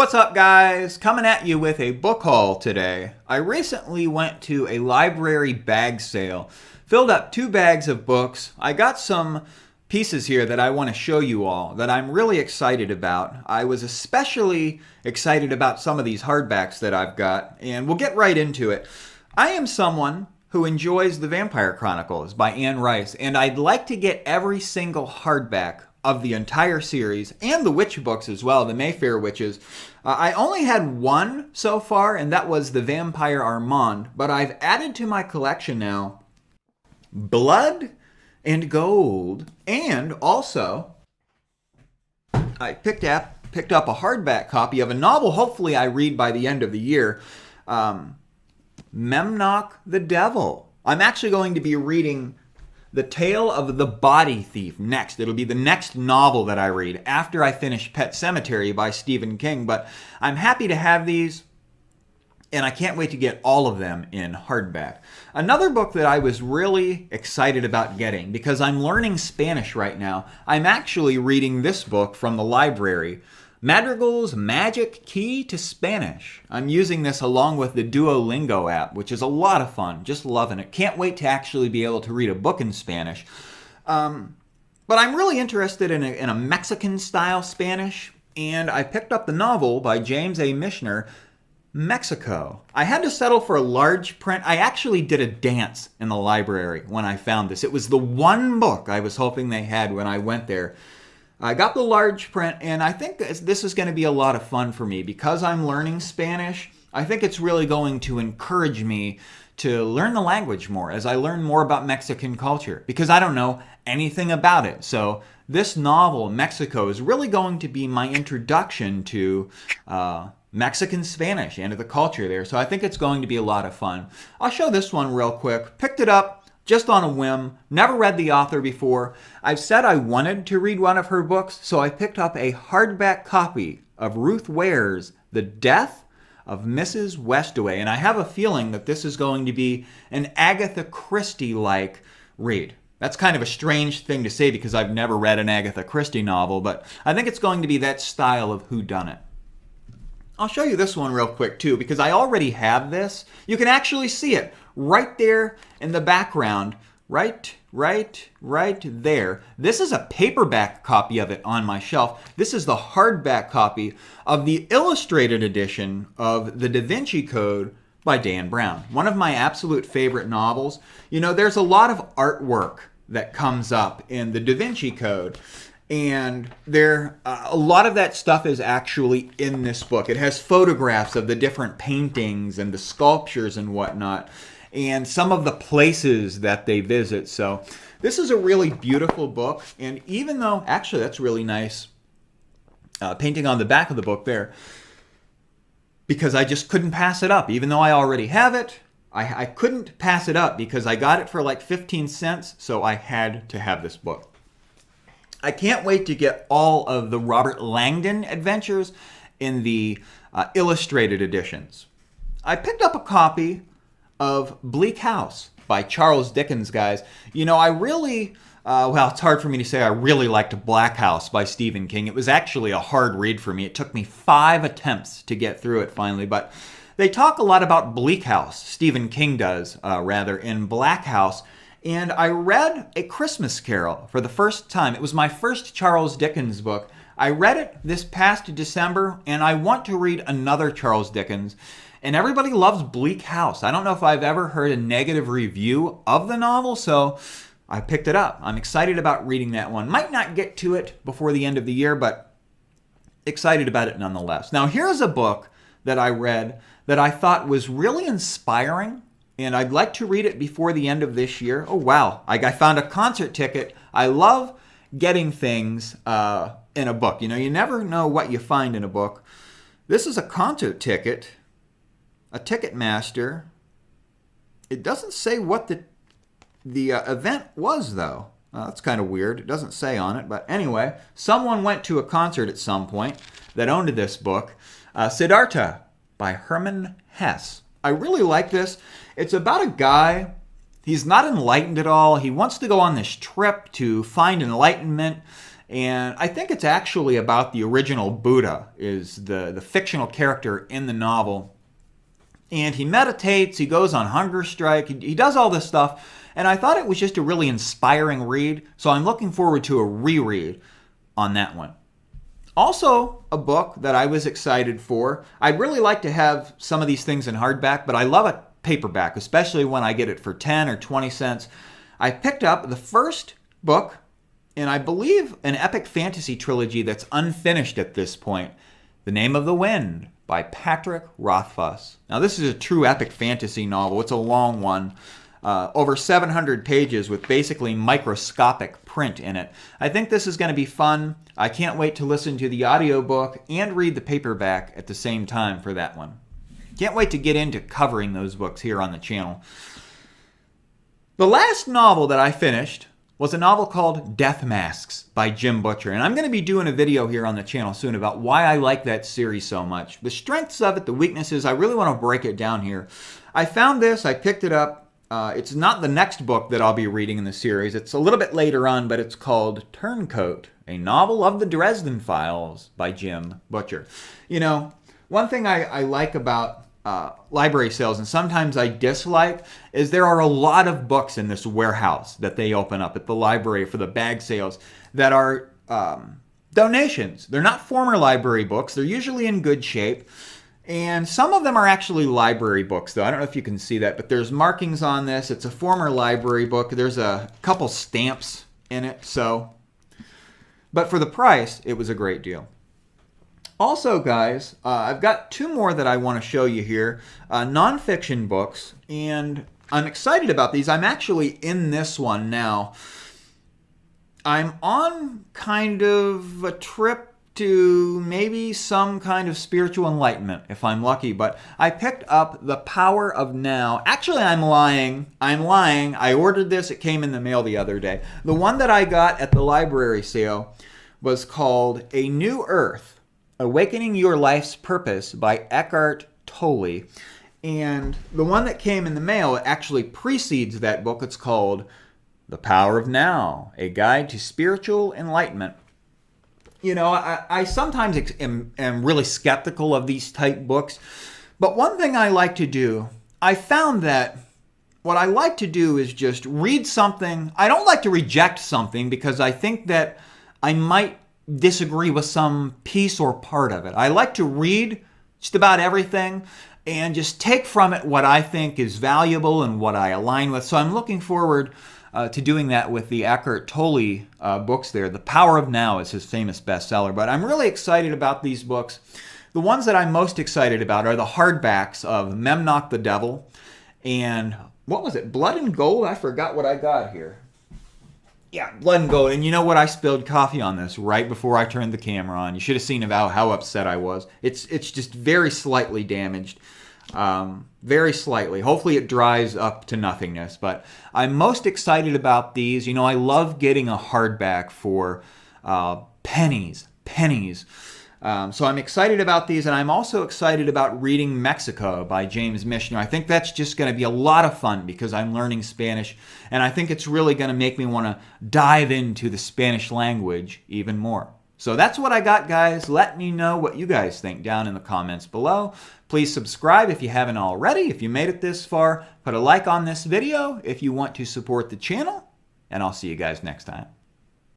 What's up, guys? Coming at you with a book haul today. I recently went to a library bag sale, filled up 2 bags of books. I got some pieces here that I want to show you all that I'm really excited about. I was especially excited about some of these hardbacks that I've got, and we'll get right into it. I am someone who enjoys The Vampire Chronicles by Anne Rice, and I'd like to get every single hardback of the entire series, and the witch books as well, the Mayfair Witches. I only had one so far, and that was The Vampire Armand, but I've added to my collection now Blood and Gold, and also I picked up a hardback copy of a novel hopefully I read by the end of the year, Memnoch the Devil. I'm actually going to be reading The Tale of the Body Thief next. It'll be the next novel that I read after I finish Pet Sematary by Stephen King. But I'm happy to have these, and I can't wait to get all of them in hardback. Another book that I was really excited about getting, because I'm learning Spanish right now, I'm actually reading this book from the library, Madrigal's Magic Key to Spanish. I'm using this along with the Duolingo app, which is a lot of fun. Just loving it. Can't wait to actually be able to read a book in Spanish. But I'm really interested in a Mexican-style Spanish, and I picked up the novel by James A. Michener, Mexico. I had to settle for a large print. I actually did a dance in the library when I found this. It was the one book I was hoping they had when I went there. I got the large print, and I think this is going to be a lot of fun for me. Because I'm learning Spanish, I think it's really going to encourage me to learn the language more as I learn more about Mexican culture, because I don't know anything about it. So this novel, Mexico, is really going to be my introduction to Mexican Spanish and to the culture there. So I think it's going to be a lot of fun. I'll show this one real quick. Picked it up just on a whim, never read the author before. I've said I wanted to read one of her books, so I picked up a hardback copy of Ruth Ware's The Death of Mrs. Westaway, and I have a feeling that this is going to be an Agatha Christie-like read. That's kind of a strange thing to say because I've never read an Agatha Christie novel, but I think it's going to be that style of whodunit. I'll show you this one real quick too, because I already have this. You can actually see it right there in the background, right there. This is a paperback copy of it on my shelf. This is the hardback copy of the illustrated edition of the Da Vinci Code by Dan Brown. One of my absolute favorite novels. You know, there's a lot of artwork that comes up in the Da Vinci Code, and a lot of that stuff is actually in this book. It has photographs of the different paintings and the sculptures and whatnot, and some of the places that they visit. So this is a really beautiful book, and even though, actually that's really nice painting on the back of the book there, because I just couldn't pass it up. Even though I already have it, I couldn't pass it up because I got it for like 15 cents, so I had to have this book. I can't wait to get all of the Robert Langdon adventures in the illustrated editions. I picked up a copy of Bleak House by Charles Dickens, guys. You know, I really, it's hard for me to say I really liked Black House by Stephen King. It was actually a hard read for me. It took me 5 attempts to get through it finally, but they talk a lot about Bleak House, Stephen King does, in Black House. And I read A Christmas Carol for the first time. It was my first Charles Dickens book. I read it this past December, and I want to read another Charles Dickens. And everybody loves Bleak House. I don't know if I've ever heard a negative review of the novel, so I picked it up. I'm excited about reading that one. Might not get to it before the end of the year, but excited about it nonetheless. Now, here's a book that I read that I thought was really inspiring, and I'd like to read it before the end of this year. Oh, wow. I found a concert ticket. I love getting things in a book. You know, you never know what you find in a book. This is a concert ticket, a Ticketmaster. It doesn't say what the event was, though. That's kind of weird. It doesn't say on it. But anyway, someone went to a concert at some point that owned this book. Siddhartha by Hermann Hesse. I really like this. It's about a guy. He's not enlightened at all. He wants to go on this trip to find enlightenment, And I think it's actually about the original Buddha, is the fictional character in the novel. And he meditates, he goes on hunger strike, he does all this stuff. And I thought it was just a really inspiring read, so I'm looking forward to a reread on that one. Also, a book that I was excited for. I'd really like to have some of these things in hardback, but I love a paperback, especially when I get it for 10 or 20 cents. I picked up the first book in, I believe, an epic fantasy trilogy that's unfinished at this point, The Name of the Wind by Patrick Rothfuss. Now, this is a true epic fantasy novel. It's a long one. Over 700 pages with basically microscopic print in it. I think this is going to be fun. I can't wait to listen to the audiobook and read the paperback at the same time for that one. Can't wait to get into covering those books here on the channel. The last novel that I finished was a novel called Death Masks by Jim Butcher. And I'm going to be doing a video here on the channel soon about why I like that series so much. The strengths of it, the weaknesses, I really want to break it down here. I found this, I picked it up. It's not the next book that I'll be reading in the series. It's a little bit later on, but it's called Turncoat, a novel of the Dresden Files by Jim Butcher. You know, one thing I like about library sales, and sometimes I dislike, is there are a lot of books in this warehouse that they open up at the library for the bag sales that are donations. They're not former library books. They're usually in good shape. And some of them are actually library books, though. I don't know if you can see that, but there's markings on this. It's a former library book. There's a couple stamps in it, so. But for the price, it was a great deal. Also, guys, I've got two more that I want to show you here. Nonfiction books, and I'm excited about these. I'm actually in this one now. I'm on kind of a trip to maybe some kind of spiritual enlightenment, if I'm lucky. But I picked up The Power of Now. Actually, I'm lying. I ordered this. It came in the mail the other day. The one that I got at the library sale was called A New Earth, Awakening Your Life's Purpose by Eckhart Tolle. And the one that came in the mail actually precedes that book. It's called The Power of Now, A Guide to Spiritual Enlightenment. You know, I sometimes am really skeptical of these type books, but one thing I like to do, I found that what I like to do is just read something. I don't like to reject something because I think that I might disagree with some piece or part of it. I like to read just about everything and just take from it what I think is valuable and what I align with. So I'm looking forward to doing that with the Eckhart Tolle books there. The Power of Now is his famous bestseller. But I'm really excited about these books. The ones that I'm most excited about are the hardbacks of Memnoch the Devil and, what was it, Blood and Gold? I forgot what I got here. Yeah, Blood and Gold. And you know what? I spilled coffee on this right before I turned the camera on. You should have seen about how upset I was. It's just very slightly damaged. Very slightly. Hopefully it dries up to nothingness. But I'm most excited about these. You know, I love getting a hardback for pennies. So I'm excited about these, and I'm also excited about reading Mexico by James Michener. I think that's just going to be a lot of fun because I'm learning Spanish, and I think it's really going to make me want to dive into the Spanish language even more. So that's what I got, guys. Let me know what you guys think down in the comments below. Please subscribe if you haven't already. If you made it this far, put a like on this video if you want to support the channel, and I'll see you guys next time.